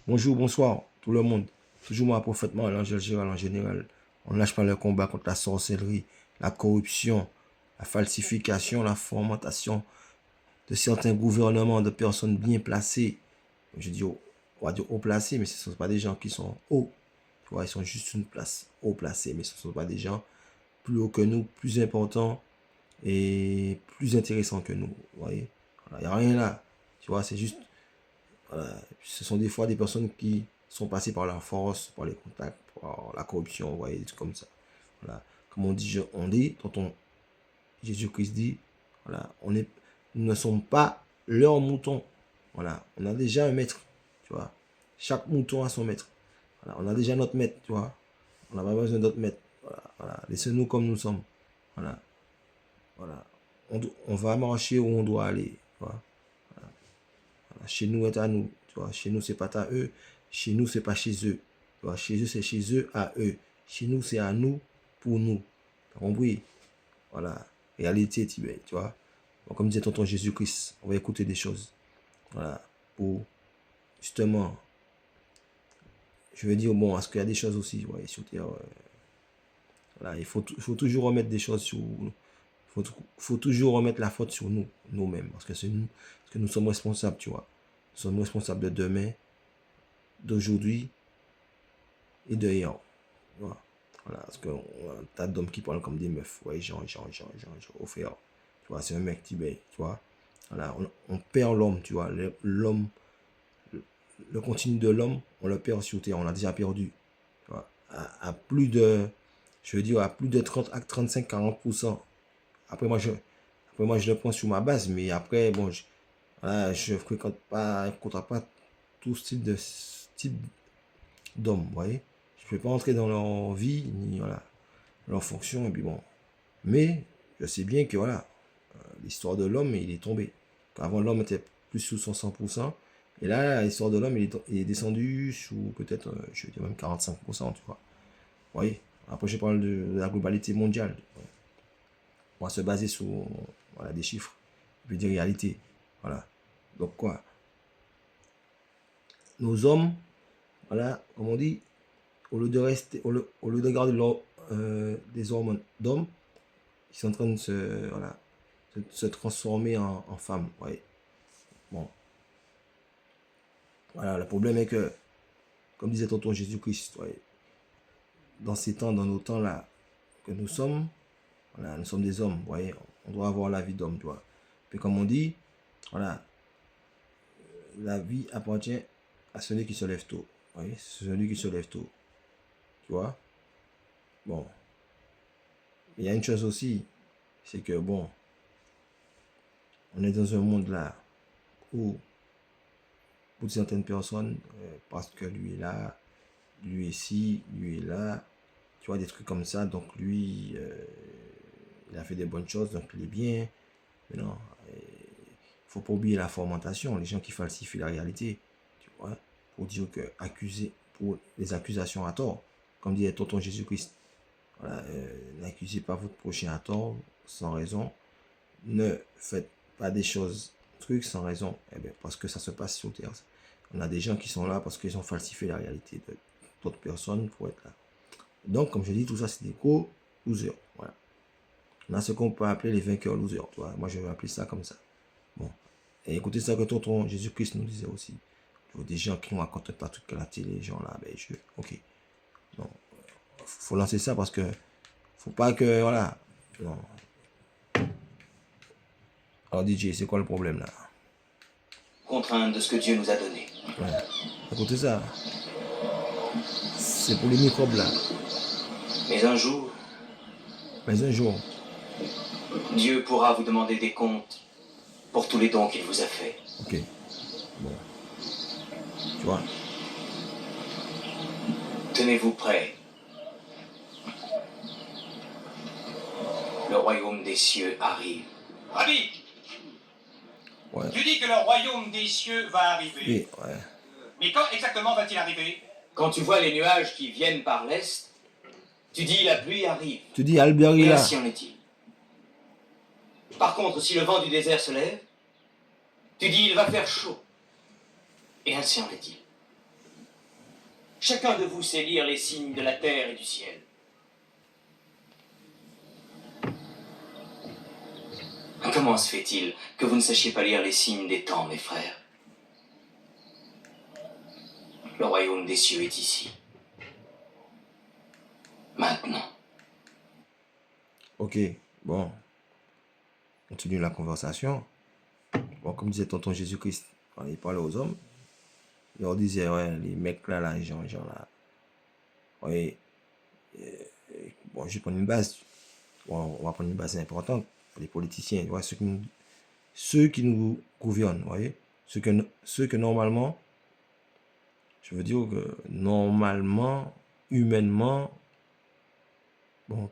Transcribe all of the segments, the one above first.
Bonjour, bonsoir, tout le monde. Toujours moi, prophètement, l'angèle Gérald en général. On ne lâche pas le combat contre la sorcellerie, la corruption, la falsification, la fomentation de certains gouvernements, de personnes bien placées. Je dis, on va dire haut placés, mais ce ne sont pas des gens qui sont hauts. Tu vois, ils sont juste une place haut placés, mais ce ne sont pas des gens plus hauts que nous, plus importants et plus intéressants que nous. Vous voyez, il n'y a rien là. Tu vois, c'est juste. Voilà. Ce sont des fois des personnes qui sont passées par la force, par les contacts, par la corruption, vous voyez, des trucs comme ça. Voilà. Comme on dit, tonton Jésus-Christ dit, voilà, nous ne sommes pas leurs moutons. Voilà, on a déjà un maître, tu vois. Chaque mouton a son maître. Voilà, on a déjà notre maître, tu vois. On n'a pas besoin d'autre maître. Voilà, voilà. Laissez-nous comme nous sommes. Voilà, voilà. On va marcher où on doit aller, tu vois. Voilà. Chez nous est à nous, tu vois. Chez nous, c'est pas à eux. Chez nous, c'est pas chez eux. Tu vois. Chez eux, c'est chez eux à eux. Chez nous, c'est à nous pour nous. T'as compris? Voilà. Réalité, tu vois. Donc, comme disait tonton Jésus-Christ, on va écouter des choses. Voilà. Pour justement, je veux dire, bon, est-ce qu'il y a des choses aussi, ouais, sur terre. Voilà, il faut toujours remettre des choses sur nous. Faut toujours remettre la faute sur nous, nous-mêmes. Parce que c'est nous, parce que nous sommes responsables, tu vois. Nous sommes responsables de demain, d'aujourd'hui et de hier. Voilà. Voilà, parce que un tas d'hommes qui parlent comme des meufs. Ouais, genre, au fait. Tu vois, c'est un mec tibet, tu vois. Voilà, on perd l'homme, tu vois. L'homme, le continu de l'homme, on le perd sur terre. On l'a déjà perdu. Tu vois, à plus de, je veux dire, à plus de 30 à 35-40%. Après, moi, je le prends sur ma base, mais après, bon, voilà, je ne fréquente pas, tout type d'hommes, vous voyez. Je ne peux pas entrer dans leur vie, ni voilà, leur fonction, et puis bon. Mais je sais bien que voilà, l'histoire de l'homme, il est tombé. Avant, l'homme était plus sous son 100%, et là, l'histoire de l'homme, il est descendu sous peut-être, je vais dire même 45%, tu vois. Vous voyez. Après, je parle de la globalité mondiale. On va se baser sur voilà, des chiffres, et puis des réalités. Voilà. Donc quoi? Nos hommes, voilà, comme on dit, au lieu de rester, au lieu de garder des hormones d'hommes, ils sont en train de voilà, se transformer en femmes. Ouais. Bon. Voilà, le problème est que, comme disait tonton Jésus-Christ, ouais, dans ces temps, dans nos temps là, que nous sommes, voilà, nous sommes des hommes, vous voyez, on doit avoir la vie d'homme, tu vois. Puis comme on dit, voilà, la vie appartient à celui qui se lève tôt. Vous voyez, celui qui se lève tôt. Tu vois? Bon. Il y a une chose aussi, c'est que bon, on est dans un monde là où pour certaines personnes, parce que lui est là, lui est ici, lui est là, tu vois, des trucs comme ça, donc lui, il a fait des bonnes choses, donc il est bien. Mais non, il faut pas oublier la fomentation, les gens qui falsifient la réalité, tu vois, pour dire que pour les accusations à tort, comme disait tonton Jésus-Christ, voilà, n'accusez pas votre prochain à tort, sans raison, ne faites pas des choses, trucs sans raison, eh bien, parce que ça se passe sur terre. On a des gens qui sont là parce qu'ils ont falsifié la réalité d'autres personnes pour être là. Donc, comme je dis, tout ça, c'est des gros losers. Voilà. On a ce qu'on peut appeler les vainqueurs losers. Tu vois. Moi, je vais appeler ça comme ça. Bon. Et écoutez ça que tonton Jésus-Christ nous disait aussi. Tu vois, des gens qui nous racontent pas tout que la télé, les gens là, ben, ok. Non. Faut lancer ça parce que faut pas que, voilà. Non. Alors, DJ, c'est quoi le problème là? Contrainte de ce que Dieu nous a donné. Ouais. Écoutez ça. C'est pour les microbes là. Mais un jour, Mais un jour, Dieu pourra vous demander des comptes pour tous les dons qu'il vous a faits. ok. Bon. Tu vois. Tenez-vous prêts. Le royaume des cieux arrive. Rabbi, Ouais. tu dis que le royaume des cieux va arriver. Oui, ouais. Mais quand exactement va-t-il arriver? Quand tu vois les nuages qui viennent par l'est, tu dis la pluie arrive. Tu dis Albert Et là. ainsi en est-il. Par contre, si le vent du désert se lève, tu dis il va faire chaud. Et ainsi en est-il. Chacun de vous sait lire les signes de la terre et du ciel. Comment se fait-il que vous ne sachiez pas lire les signes des temps, mes frères? Le royaume des cieux est ici. Maintenant. Ok, bon, continue la conversation. Bon, comme disait tonton Jésus-Christ, quand il parlait aux hommes, il leur disait, ouais, les mecs là, les gens là, ouais, bon, je vais prendre une base. Bon, on va prendre une base importante. Les politiciens, ouais, ceux qui nous gouvernent, vous voyez, ceux que normalement, je veux dire que normalement, humainement, bon,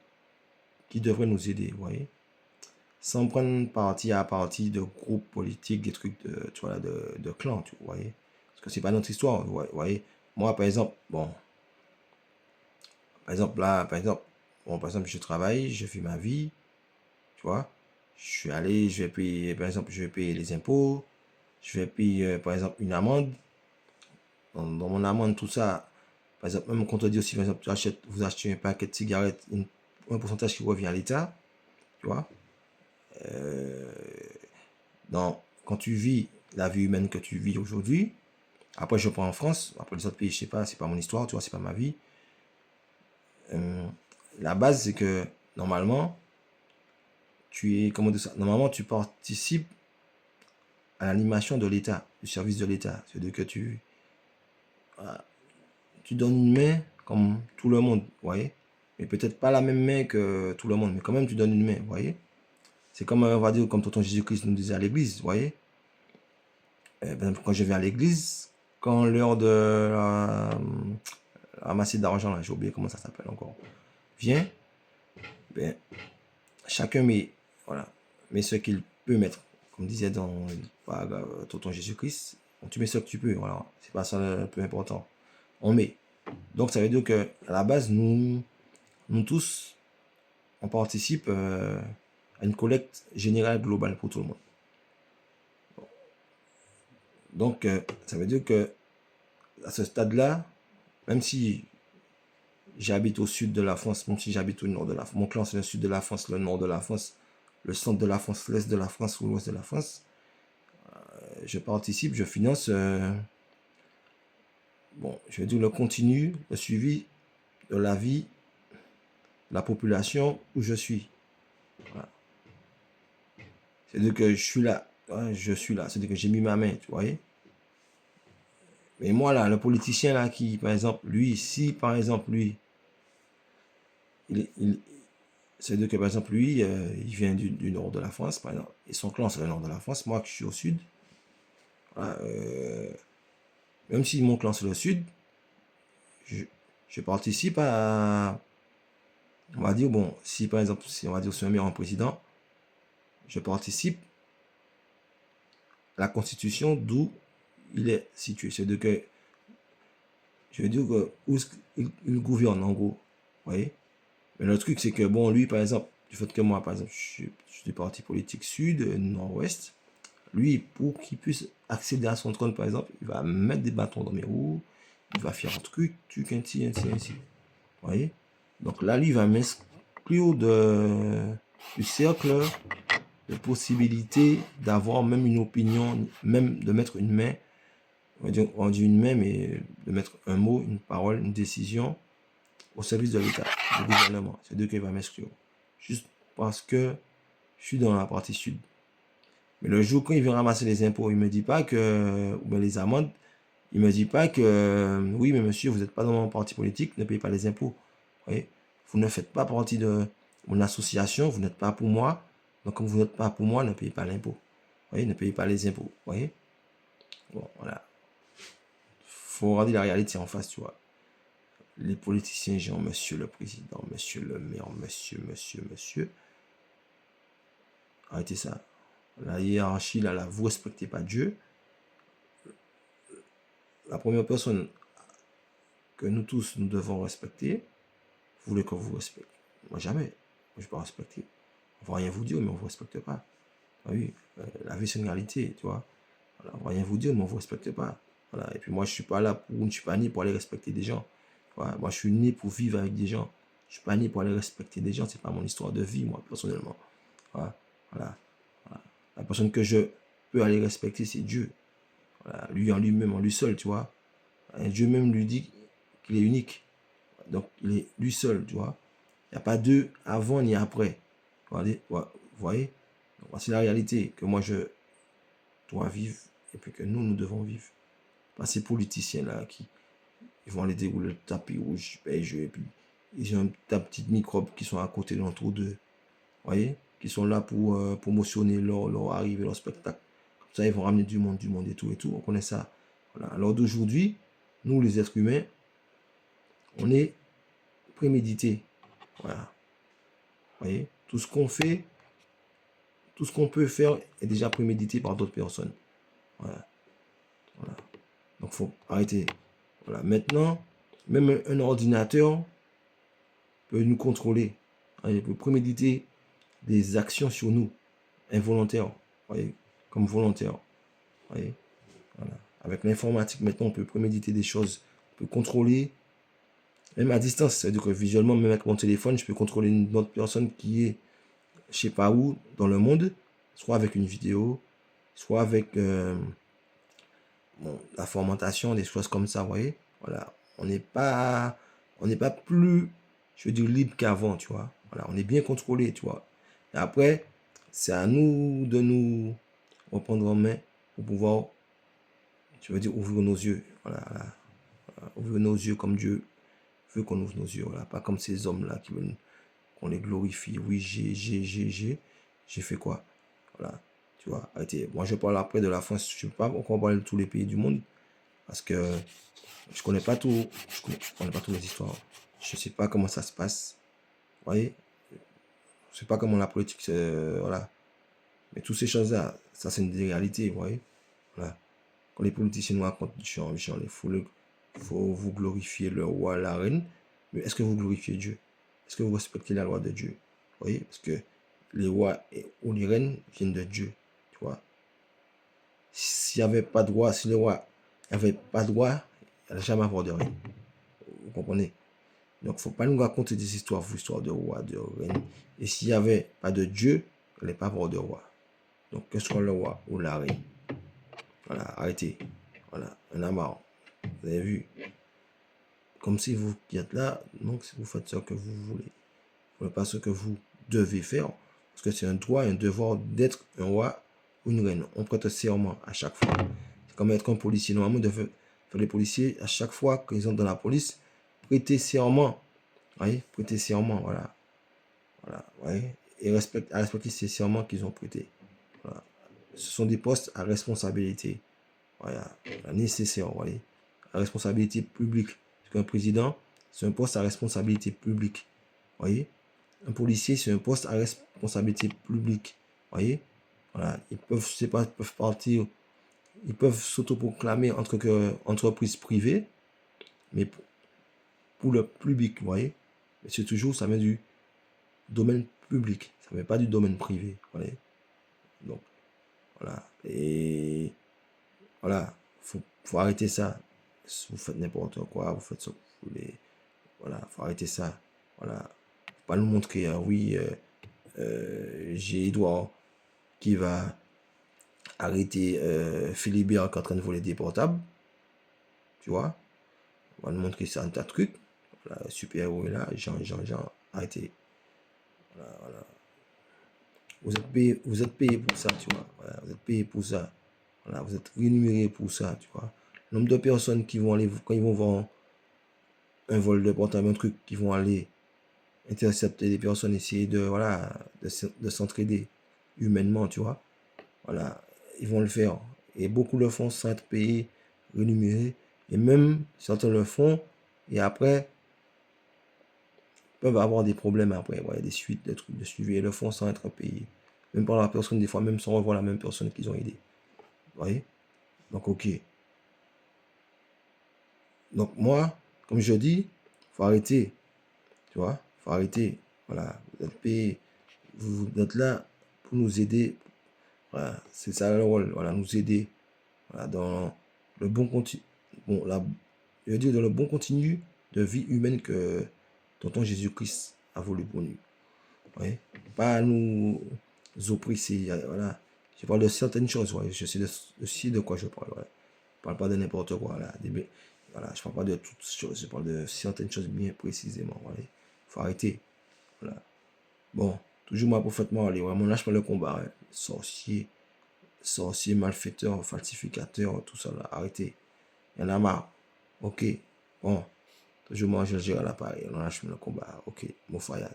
qui devraient nous aider, vous voyez, sans prendre parti à partie de groupes politiques, des trucs de, tu vois, de clans, tu vois, voyez, parce que c'est pas notre histoire, vous voyez. Moi, par exemple, bon, par exemple, là, bon, par exemple, je travaille, je fais ma vie, tu vois, je suis allé, je vais payer, par exemple, je vais payer les impôts, je vais payer, par exemple, une amende. Dans mon amende, tout ça, par exemple, même quand on dit aussi, par exemple, vous achetez un paquet de cigarettes, un pourcentage qui revient à l'État, tu vois. Quand tu vis la vie humaine que tu vis aujourd'hui, après je prends en France, après les autres pays, je sais pas, c'est pas mon histoire, tu vois, c'est pas ma vie. La base, c'est que normalement, comment dire ça, normalement, tu participes à l'animation de l'État, du service de l'État. C'est-à-dire que tu donnes une main comme tout le monde, vous voyez. Mais peut-être pas la même main que tout le monde, mais quand même tu donnes une main, vous voyez. C'est comme, on va dire, comme tonton Jésus-Christ nous disait à l'église, vous voyez. Quand je viens à l'église, quand l'heure de ramasser d'argent, là, j'ai oublié comment ça s'appelle encore, vient, ben, chacun met, voilà, met ce qu'il peut mettre. Comme disait dans tonton Jésus-Christ, tu mets ce que tu peux, voilà. C'est pas ça le plus important. On met. Donc ça veut dire que à la base, nous tous, on participe à une collecte générale globale pour tout le monde. Donc ça veut dire que à ce stade-là, même si j'habite au sud de la France, même si j'habite au nord de la France, mon clan c'est le sud de la France, le nord de la France, le centre de la France, l'est de la France ou l'ouest de la France, je participe, je finance, bon, je veux dire le continu, le suivi de la vie de la population où je suis. Voilà. C'est-à-dire que je suis là, c'est-à-dire que j'ai mis ma main, tu vois. Mais moi là, le politicien là qui, par exemple, lui, si par exemple lui, c'est-à-dire que par exemple lui, il vient du nord de la France, par exemple, et son clan c'est le nord de la France, moi que je suis au sud, voilà, même si mon clan c'est le sud, je participe à, on va dire, bon, si par exemple, si on va dire c'est un meilleur président, je participe à la constitution d'où il est situé. C'est-à-dire que, je veux dire que, où il gouverne en gros, vous voyez. Mais le truc c'est que, bon, lui par exemple, du fait que moi par exemple, je suis du parti politique sud, nord-ouest, lui, pour qu'il puisse accéder à son trône, par exemple, il va mettre des bâtons dans mes roues, il va faire un truc, ainsi. Vous voyez? Donc là, lui, il va m'exclure du cercle de possibilités d'avoir même une opinion, même de mettre une main, on dit une main, mais de mettre un mot, une parole, une décision au service de l'État, du gouvernement. C'est deux qu'il va m'exclure. Juste parce que je suis dans la partie sud. Mais le jour quand il vient ramasser les impôts, il me dit pas que, ou bien les amendes, il me dit pas que, oui, mais monsieur, vous n'êtes pas dans mon parti politique, ne payez pas les impôts. Vous voyez? Vous ne faites pas partie de mon association, vous n'êtes pas pour moi. Donc, comme vous n'êtes pas pour moi, ne payez pas l'impôt. Vous voyez? Ne payez pas les impôts. Vous voyez? Bon, voilà. Faut regarder la réalité en face, tu vois. Les politiciens, genre, monsieur le président, monsieur le maire, monsieur. Arrêtez ça. La hiérarchie, là, vous respectez pas Dieu. La première personne que nous tous, nous devons respecter, vous voulez qu'on vous respecte. Moi, jamais. Moi, je ne vais pas respecter. On va rien vous dire, mais on ne vous respecte pas. Ah oui, la vie, c'est une réalité, tu vois. Voilà, on va rien vous dire, mais on ne vous respecte pas. Voilà. Et puis moi, je suis pas là pour, je suis pas né pour aller respecter des gens. Voilà. Moi, je suis né pour vivre avec des gens. Je suis pas né pour aller respecter des gens. C'est pas mon histoire de vie, moi, personnellement. Voilà. Voilà. Voilà. La personne que je peux aller respecter, c'est Dieu. Voilà. Lui en lui-même, en lui seul, tu vois. Et Dieu même lui dit qu'il est unique. Donc, il est lui seul, tu vois. Il n'y a pas d'eux avant ni après. Vous voyez? Donc, voici la réalité que moi, je dois vivre et puis que nous devons vivre. Pas ces politiciens-là qui ils vont aller dérouler le tapis rouge, beige, et puis ils ont un petit microbe qui sont à côté d'entre deux. Vous voyez? Qui sont là pour promotionner leur arrivée, leur spectacle. Comme ça, ils vont ramener du monde et tout et tout. On connaît ça. Voilà. Alors d'aujourd'hui, nous, les êtres humains, on est prémédités. Voilà. Vous voyez? Tout ce qu'on fait, tout ce qu'on peut faire est déjà prémédité par d'autres personnes. Voilà. Voilà. Donc, il faut arrêter. Voilà. Maintenant, même un ordinateur peut nous contrôler. Il peut préméditer des actions sur nous, involontaires, voyez, comme volontaires. Voyez, voilà. Avec l'informatique, maintenant, on peut préméditer des choses, on peut contrôler, même à distance. C'est-à-dire que visuellement, même avec mon téléphone, je peux contrôler une autre personne qui est, je sais pas où, dans le monde, soit avec une vidéo, soit avec la formatation, des choses comme ça, vous voyez. Voilà. On n'est pas plus, je veux dire, libre qu'avant, tu vois. Voilà. On est bien contrôlé, tu vois. Et après, c'est à nous de nous reprendre en main pour pouvoir, je veux dire, ouvrir nos yeux. Voilà. Voilà. Ouvrir nos yeux comme Dieu veut qu'on ouvre nos yeux. Voilà. Pas comme ces hommes-là qui veulent qu'on les glorifie. Oui, j'ai fait quoi? Voilà. Tu vois, arrêtez. Moi, je parle après de la France. Je ne peux pas encore parler de tous les pays du monde. Parce que je connais pas tout. Je connais pas toutes les histoires. Je sais pas comment ça se passe. Vous voyez? Je sais pas comment la politique, voilà. Mais toutes ces choses-là, ça c'est une réalité, vous voyez? Voilà. Quand les politiciens nous racontent il faut vous glorifier le roi, la reine. Mais est-ce que vous glorifiez Dieu? Est-ce que vous respectez la loi de Dieu? Vous voyez? Parce que les rois ou les reines viennent de Dieu. Tu vois? S'il n'y avait pas de roi, si le roi n'avait pas de roi, il n'allait jamais avoir de reine. Vous comprenez? Donc, il ne faut pas nous raconter des histoires, de roi, de reine. Et s'il n'y avait pas de Dieu, il n'allait pas avoir de roi. Donc, que ce soit le roi ou la reine. Voilà, arrêtez. Voilà, on a marre. Vous avez vu? Comme si vous qui êtes là, donc vous faites ce que vous voulez. Vous ne faites pas ce que vous devez faire. Parce que c'est un droit et un devoir d'être un roi ou une reine. On prête serment à chaque fois. C'est comme être un policier. Normalement, les policiers, à chaque fois qu'ils entrent dans la police, prêter serment. Vous voyez? Prêter serment, voilà. Voilà, vous voyez? Et respecter ces serments qu'ils ont prêtés. Voilà. Ce sont des postes à responsabilité. Voilà, nécessaire, vous voyez. À responsabilité publique. Parce qu'un président, c'est un poste à responsabilité publique. Vous voyez. Un policier, c'est un poste à responsabilité publique. Vous voyez. Voilà. Ils peuvent, je sais pas, peuvent partir, ils peuvent s'autoproclamer entreprise privée, mais pour le public, vous voyez. Mais c'est toujours, ça vient du domaine public. Ça ne vient pas du domaine privé. Vous voyez. Donc, voilà. Et voilà, faut arrêter ça. Vous faites n'importe quoi, vous faites ce que vous voulez. Voilà, faut arrêter ça. Voilà. Faut pas nous montrer, oui, j'ai Edouard qui va arrêter Philibert qui est en train de voler des portables. Tu vois? On va nous montrer ça un tas de trucs. Voilà, super-héros est là, Jean, arrêtez. Voilà, voilà. Vous êtes payé pour ça, tu vois. Voilà, vous êtes payé pour ça. Voilà, vous êtes rémunéré pour ça, tu vois. Le nombre de personnes qui vont aller, quand ils vont voir un vol de portable, un truc, qui vont aller intercepter des personnes, essayer de, voilà, de s'entraider humainement, tu vois. Voilà, ils vont le faire. Et beaucoup le font sans être payés, rémunérés. Et même, certains le font, et après, peuvent avoir des problèmes après, ouais, des suites, des trucs de suivi, et le font sans être payés. Même par la personne, des fois, même sans revoir la même personne qu'ils ont aidé. Vous voyez? Donc, ok. Donc, moi, comme je dis, faut arrêter. Tu vois? Faut arrêter. Voilà. Vous êtes payé. Vous êtes là pour nous aider. Voilà. C'est ça le rôle. Voilà. Nous aider. Voilà. le bon continu, bon, je veux dire, dans le bon continu de vie humaine que tonton Jésus-Christ a voulu pour nous. Ouais. Pas nous oppresser, voilà. Je parle de certaines choses, ouais. Je sais aussi de quoi je parle, ouais. Je parle pas de n'importe quoi, là. Voilà, je parle pas de toutes choses, je parle de certaines choses bien précisément, voilà. Faut arrêter, voilà. Bon, toujours moi parfaitement, allez, vraiment, lâche pas le combat, hein. Sorcier, malfaiteur, falsificateur, tout ça, là, arrêtez. Il y en a marre. Ok, bon, toujours moi, je gère l'appareil, on lâche le combat, ok, mon frère.